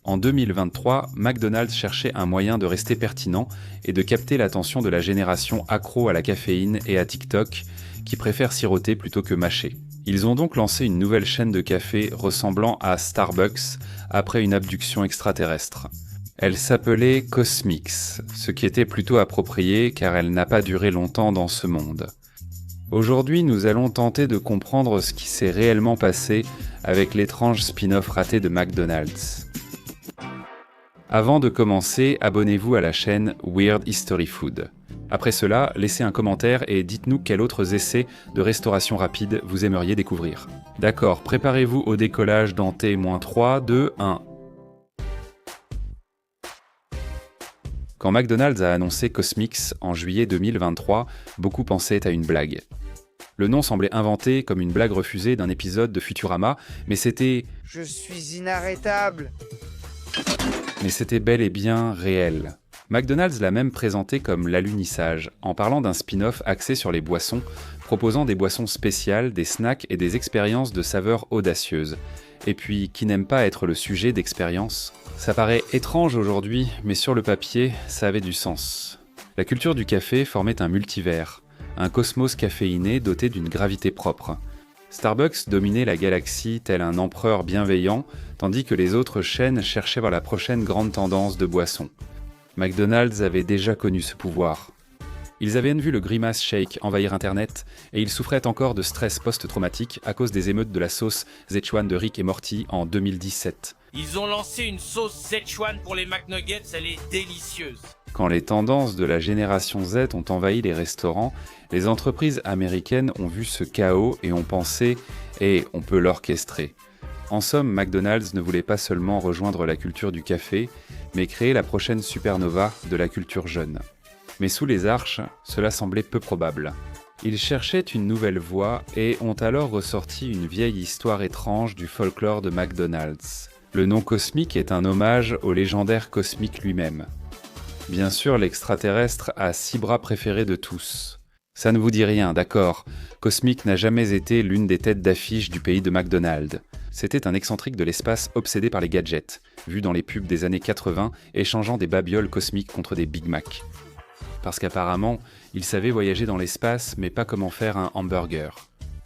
En 2023, McDonald's cherchait un moyen de rester pertinent et de capter l'attention de la génération accro à la caféine et à TikTok, qui préfère siroter plutôt que mâcher. Ils ont donc lancé une nouvelle chaîne de café ressemblant à Starbucks après une abduction extraterrestre. Elle s'appelait Cosmix, ce qui était plutôt approprié car elle n'a pas duré longtemps dans ce monde. Aujourd'hui, nous allons tenter de comprendre ce qui s'est réellement passé avec l'étrange spin-off raté de McDonald's. Avant de commencer, abonnez-vous à la chaîne Weird History Food. Après cela, laissez un commentaire et dites-nous quels autres essais de restauration rapide vous aimeriez découvrir. D'accord, préparez-vous au décollage dans T-3, 2, 1. Quand McDonald's a annoncé Cosmix en juillet 2023, beaucoup pensaient à une blague. Le nom semblait inventé comme une blague refusée d'un épisode de Futurama, mais c'était... Je suis inarrêtable. Mais c'était bel et bien réel. McDonald's l'a même présenté comme l'alunissage, en parlant d'un spin-off axé sur les boissons, proposant des boissons spéciales, des snacks et des expériences de saveurs audacieuses. Et puis, qui n'aime pas être le sujet d'expériences ? Ça paraît étrange aujourd'hui, mais sur le papier, ça avait du sens. La culture du café formait un multivers, un cosmos caféiné doté d'une gravité propre. Starbucks dominait la galaxie tel un empereur bienveillant, tandis que les autres chaînes cherchaient vers la prochaine grande tendance de boissons. McDonald's avait déjà connu ce pouvoir. Ils avaient vu le Grimace Shake envahir Internet, et ils souffraient encore de stress post-traumatique à cause des émeutes de la sauce Szechuan de Rick et Morty en 2017. Ils ont lancé une sauce Szechuan pour les McNuggets, elle est délicieuse. Quand les tendances de la génération Z ont envahi les restaurants, les entreprises américaines ont vu ce chaos et ont pensé « Eh, on peut l'orchestrer ». En somme, McDonald's ne voulait pas seulement rejoindre la culture du café, mais créer la prochaine supernova de la culture jeune. Mais sous les arches, cela semblait peu probable. Ils cherchaient une nouvelle voie et ont alors ressorti une vieille histoire étrange du folklore de McDonald's. Le nom Cosmic est un hommage au légendaire Cosmic lui-même. Bien sûr, l'extraterrestre a 6 bras préférés de tous. Ça ne vous dit rien, d'accord. Cosmic n'a jamais été l'une des têtes d'affiche du pays de McDonald's. C'était un excentrique de l'espace obsédé par les gadgets, vu dans les pubs des années 80, échangeant des babioles cosmiques contre des Big Mac. Parce qu'apparemment, il savait voyager dans l'espace, mais pas comment faire un hamburger.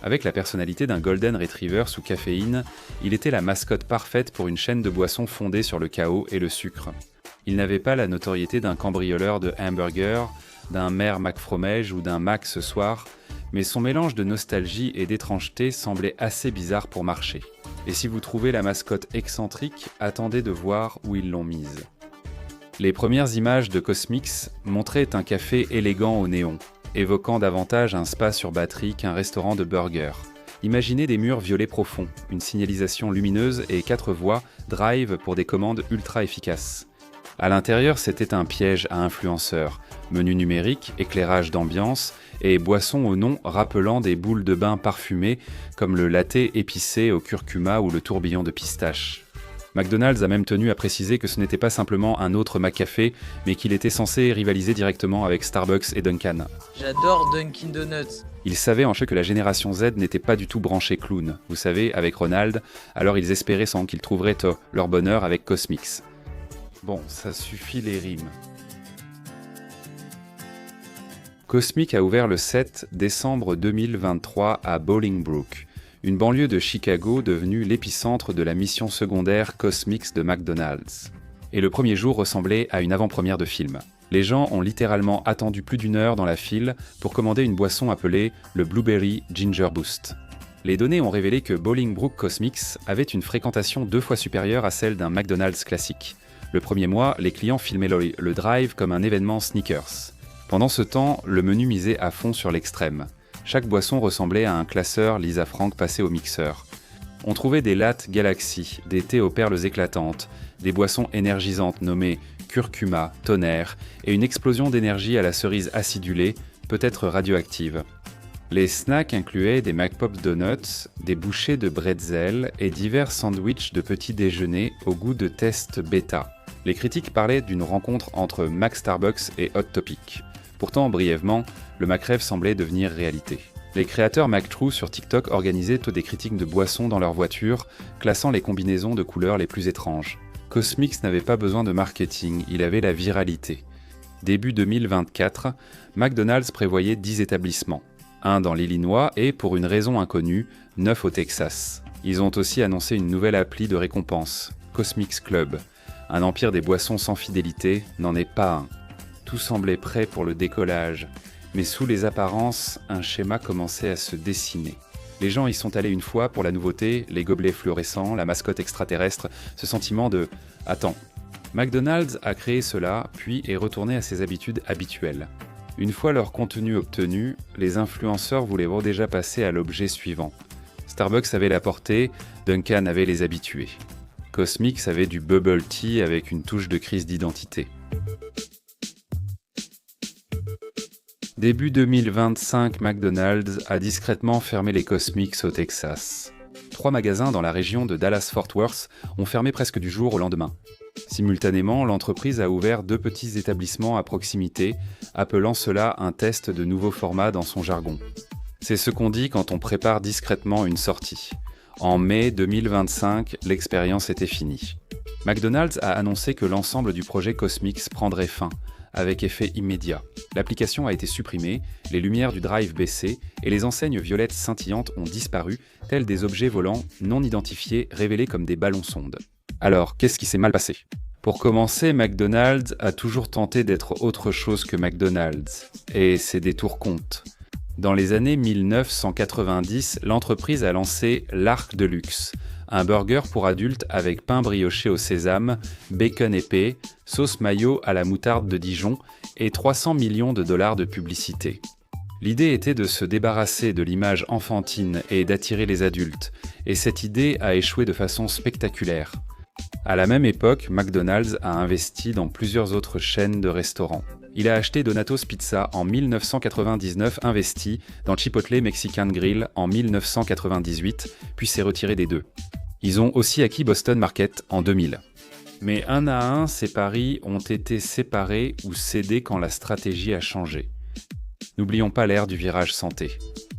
Avec la personnalité d'un Golden Retriever sous caféine, il était la mascotte parfaite pour une chaîne de boissons fondée sur le chaos et le sucre. Il n'avait pas la notoriété d'un cambrioleur de hamburgers, d'un maire McFromage ou d'un Mac ce soir, mais son mélange de nostalgie et d'étrangeté semblait assez bizarre pour marcher. Et si vous trouvez la mascotte excentrique, attendez de voir où ils l'ont mise. Les premières images de Cosmix montraient un café élégant au néon, évoquant davantage un spa sur batterie qu'un restaurant de burgers. Imaginez des murs violets profonds, une signalisation lumineuse et 4 voies drive pour des commandes ultra efficaces. À l'intérieur, c'était un piège à influenceurs, menu numérique, éclairage d'ambiance et boissons au nom rappelant des boules de bain parfumées comme le latte épicé au curcuma ou le tourbillon de pistache. McDonald's a même tenu à préciser que ce n'était pas simplement un autre McCafé, mais qu'il était censé rivaliser directement avec Starbucks et Dunkin'. J'adore Dunkin' Donuts. Ils savaient en fait que la génération Z n'était pas du tout branchée clown, vous savez, avec Ronald, alors ils espéraient sans qu'ils trouveraient leur bonheur avec Cosmix. Bon, ça suffit les rimes. Cosmic a ouvert le 7 décembre 2023 à Bolingbrook, une banlieue de Chicago devenue l'épicentre de la mission secondaire Cosmix de McDonald's. Et le premier jour ressemblait à une avant-première de film. Les gens ont littéralement attendu plus d'1 heure dans la file pour commander une boisson appelée le Blueberry Ginger Boost. Les données ont révélé que Bolingbrook Cosmix avait une fréquentation 2 fois supérieure à celle d'un McDonald's classique. Le premier mois, les clients filmaient le drive comme un événement sneakers. Pendant ce temps, le menu misait à fond sur l'extrême. Chaque boisson ressemblait à un classeur Lisa Frank passé au mixeur. On trouvait des lattes Galaxy, des thés aux perles éclatantes, des boissons énergisantes nommées curcuma, tonnerre et une explosion d'énergie à la cerise acidulée, peut-être radioactive. Les snacks incluaient des McPop Donuts, des bouchées de bretzel et divers sandwichs de petit déjeuner au goût de test bêta. Les critiques parlaient d'une rencontre entre Mac Starbucks et Hot Topic. Pourtant, brièvement, le McRêve semblait devenir réalité. Les créateurs McTrue sur TikTok organisaient des critiques de boissons dans leur voiture, classant les combinaisons de couleurs les plus étranges. Cosmix n'avait pas besoin de marketing, il avait la viralité. Début 2024, McDonald's prévoyait 10 établissements, un dans l'Illinois et, pour une raison inconnue, 9 au Texas. Ils ont aussi annoncé une nouvelle appli de récompense, Cosmix Club. Un empire des boissons sans fidélité n'en est pas un. Tout semblait prêt pour le décollage, mais sous les apparences, un schéma commençait à se dessiner. Les gens y sont allés une fois pour la nouveauté, les gobelets fluorescents, la mascotte extraterrestre, ce sentiment de « Attends ». McDonald's a créé cela, puis est retourné à ses habitudes habituelles. Une fois leur contenu obtenu, les influenceurs voulaient déjà passer à l'objet suivant. Starbucks avait la portée, Duncan avait les habitués. Cosmix avait du bubble tea avec une touche de crise d'identité. Début 2025, McDonald's a discrètement fermé les Cosmix au Texas. 3 magasins dans la région de Dallas-Fort Worth ont fermé presque du jour au lendemain. Simultanément, l'entreprise a ouvert 2 petits établissements à proximité, appelant cela un test de nouveau format dans son jargon. C'est ce qu'on dit quand on prépare discrètement une sortie. En mai 2025, l'expérience était finie. McDonald's a annoncé que l'ensemble du projet Cosmix prendrait fin, avec effet immédiat. L'application a été supprimée, les lumières du drive baissées et les enseignes violettes scintillantes ont disparu, tels des objets volants non identifiés révélés comme des ballons-sondes. Alors, qu'est-ce qui s'est mal passé ? Pour commencer, McDonald's a toujours tenté d'être autre chose que McDonald's, et ses détours comptent. Dans les années 1990, l'entreprise a lancé l'Arc de Luxe, un burger pour adultes avec pain brioché au sésame, bacon épais, sauce mayo à la moutarde de Dijon et 300 millions de dollars de publicité. L'idée était de se débarrasser de l'image enfantine et d'attirer les adultes, et cette idée a échoué de façon spectaculaire. À la même époque, McDonald's a investi dans plusieurs autres chaînes de restaurants. Il a acheté Donatos Pizza en 1999, investi dans Chipotle Mexican Grill en 1998, puis s'est retiré des deux. Ils ont aussi acquis Boston Market en 2000. Mais un à un, ces paris ont été séparés ou cédés quand la stratégie a changé. N'oublions pas l'ère du virage santé.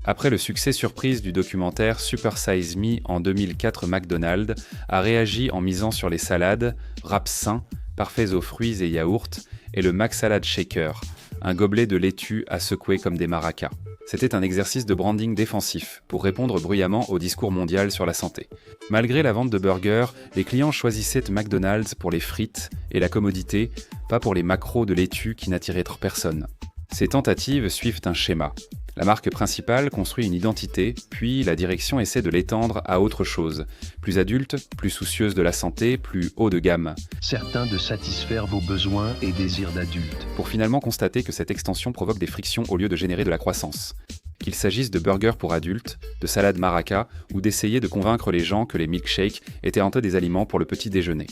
Après le succès surprise du documentaire Super Size Me en 2004, McDonald's a réagi en misant sur les salades, wraps sains, parfaits aux fruits et yaourts, et le Mac Salad Shaker, un gobelet de laitue à secouer comme des maracas. C'était un exercice de branding défensif, pour répondre bruyamment au discours mondial sur la santé. Malgré la vente de burgers, les clients choisissaient McDonald's pour les frites et la commodité, pas pour les macros de laitue qui n'attiraient trop personne. Ces tentatives suivent un schéma. La marque principale construit une identité, puis la direction essaie de l'étendre à autre chose. Plus adulte, plus soucieuse de la santé, plus haut de gamme. Certain de satisfaire vos besoins et désirs d'adulte. Pour finalement constater que cette extension provoque des frictions au lieu de générer de la croissance. Qu'il s'agisse de burgers pour adultes, de salades maraca ou d'essayer de convaincre les gens que les milkshakes étaient en fait des aliments pour le petit déjeuner.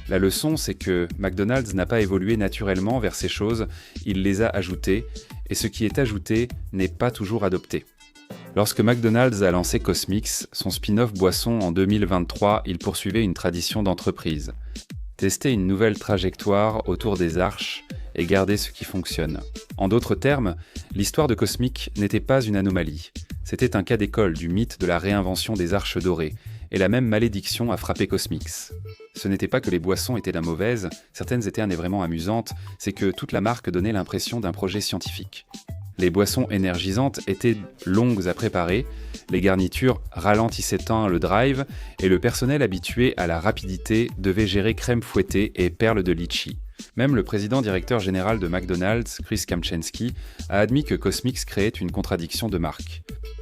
La leçon, c'est que McDonald's n'a pas évolué naturellement vers ces choses, il les a ajoutées, et ce qui est ajouté n'est pas toujours adopté. Lorsque McDonald's a lancé Cosmix, son spin-off boisson en 2023, il poursuivait une tradition d'entreprise. Tester une nouvelle trajectoire autour des arches et garder ce qui fonctionne. En d'autres termes, l'histoire de Cosmix n'était pas une anomalie. C'était un cas d'école du mythe de la réinvention des arches dorées, et la même malédiction a frappé Cosmix. Ce n'était pas que les boissons étaient la mauvaise, certaines étaient vraiment amusantes, c'est que toute la marque donnait l'impression d'un projet scientifique. Les boissons énergisantes étaient longues à préparer, les garnitures ralentissaient tant le drive, et le personnel habitué à la rapidité devait gérer crème fouettée et perles de litchi. Même le président-directeur général de McDonald's, Chris Kempczinski, a admis que Cosmix créait une contradiction de marque.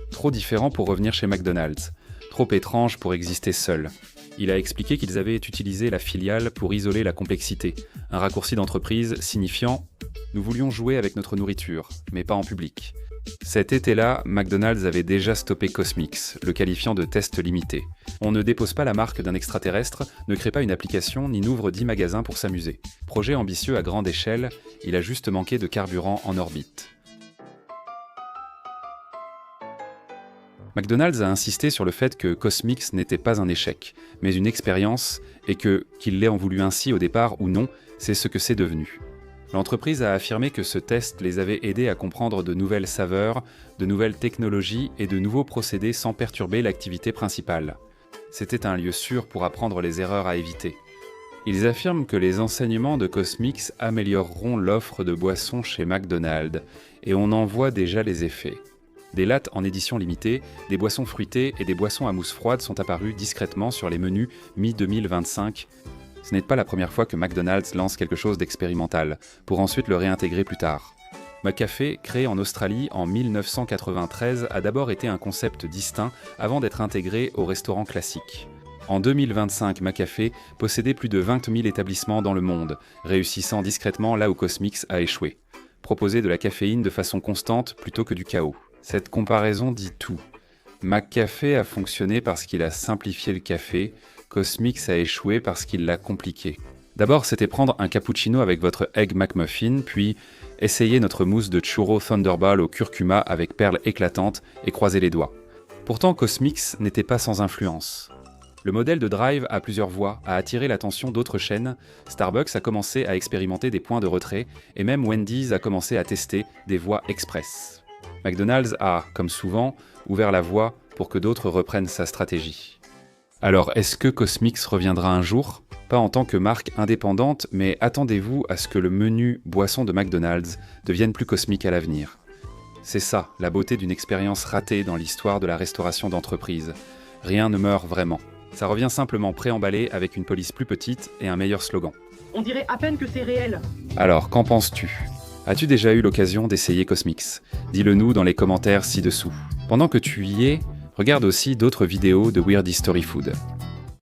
Trop différent pour revenir chez McDonald's, trop étrange pour exister seul. Il a expliqué qu'ils avaient utilisé la filiale pour isoler la complexité, un raccourci d'entreprise signifiant « Nous voulions jouer avec notre nourriture, mais pas en public ». Cet été-là, McDonald's avait déjà stoppé Cosmix, le qualifiant de test limité. On ne dépose pas la marque d'un extraterrestre, ne crée pas une application, ni n'ouvre 10 magasins pour s'amuser. Projet ambitieux à grande échelle, il a juste manqué de carburant en orbite. McDonald's a insisté sur le fait que Cosmix n'était pas un échec, mais une expérience, et que, qu'il l'ait en voulu ainsi au départ ou non, c'est ce que c'est devenu. L'entreprise a affirmé que ce test les avait aidés à comprendre de nouvelles saveurs, de nouvelles technologies et de nouveaux procédés sans perturber l'activité principale. C'était un lieu sûr pour apprendre les erreurs à éviter. Ils affirment que les enseignements de Cosmix amélioreront l'offre de boissons chez McDonald's, et on en voit déjà les effets. Des lattes en édition limitée, des boissons fruitées et des boissons à mousse froide sont apparus discrètement sur les menus mi-2025. Ce n'est pas la première fois que McDonald's lance quelque chose d'expérimental, pour ensuite le réintégrer plus tard. McCafé, créé en Australie en 1993, a d'abord été un concept distinct avant d'être intégré au restaurant classique. En 2025, McCafé possédait plus de 20 000 établissements dans le monde, réussissant discrètement là où Cosmix a échoué. Proposer de la caféine de façon constante plutôt que du chaos. Cette comparaison dit tout. McCafé a fonctionné parce qu'il a simplifié le café, Cosmix a échoué parce qu'il l'a compliqué. D'abord, c'était prendre un cappuccino avec votre Egg McMuffin, puis essayer notre mousse de churro Thunderball au curcuma avec perles éclatantes et croiser les doigts. Pourtant, Cosmix n'était pas sans influence. Le modèle de Drive a plusieurs voies, a attiré l'attention d'autres chaînes, Starbucks a commencé à expérimenter des points de retrait, et même Wendy's a commencé à tester des voies express. McDonald's a, comme souvent, ouvert la voie pour que d'autres reprennent sa stratégie. Alors, est-ce que Cosmix reviendra un jour ? Pas en tant que marque indépendante, mais attendez-vous à ce que le menu boisson de McDonald's devienne plus cosmique à l'avenir. C'est ça, la beauté d'une expérience ratée dans l'histoire de la restauration d'entreprise. Rien ne meurt vraiment. Ça revient simplement préemballé avec une police plus petite et un meilleur slogan. On dirait à peine que c'est réel. Alors, qu'en penses-tu ? As-tu déjà eu l'occasion d'essayer Cosmix ? Dis-le nous dans les commentaires ci-dessous. Pendant que tu y es, regarde aussi d'autres vidéos de Weird History Food.